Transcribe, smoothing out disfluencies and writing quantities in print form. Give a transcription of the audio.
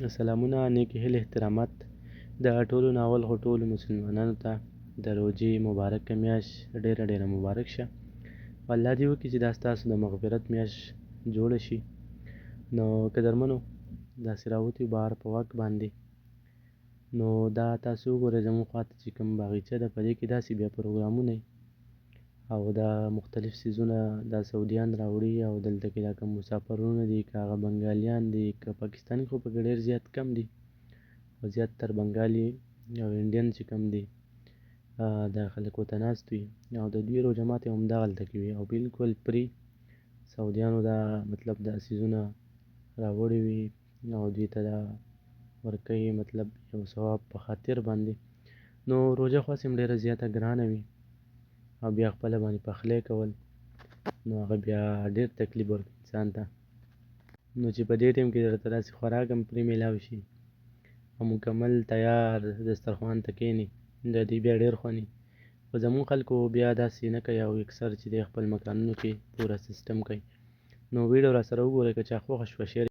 سلامونه، نیکې هیلې، احترامات. د ټولو ناول خو ټولو مسلمانانو ته د روژې مبارکه میاشت ډېره ډېره مبارک شه. الله دې وکړي چې دا ستاسو د مغفرت میاشت جوړه شي. نو قدرمنو، داسې راوتي بهر په واک باندې، نو دا تاسو وګورئ زموږ خواته چې کوم باغچه ده، په دې کې داسې بیا پروګرامونه او دا مختلف څیزونه دا سعودیان راوړي او دلته کې دا کوم مسافرونه دي، که هغه بنګالیان دي که پاکستاني، خو پکې ډېر زیات کم دي، او زیاتتر بنګالي او انډین چې کوم دي دا خلک ورته ناست وي او د دوی روژه ماتې همدغلته کې وي او بالکل فری سعودیانو دا مطلب دا څیزونه راوړي وي او دوی ته دا ورکوي، مطلب یو ثواب په خاطر باندې. نو روژه خو هسې هم ډېره زیاته ګرانه وي او بیا خپله باندې پخلی کول، نو هغه بیا ډېر تکلیف ورکوي انسان ته. نو چې په دې ټایم کې درته داسې خوراک هم پرې میلاو شي او مکمل تیار دسترخوان ته کښېني، د دې بیا ډېر خوند وي. خو زموږ خلکو بیا داسې نه کوي او اکثر چې دی خپل مکانونو کې پوره سیسټم کوي. نو ویډیو راسره وګورئ، که چا خوښه شوه شیر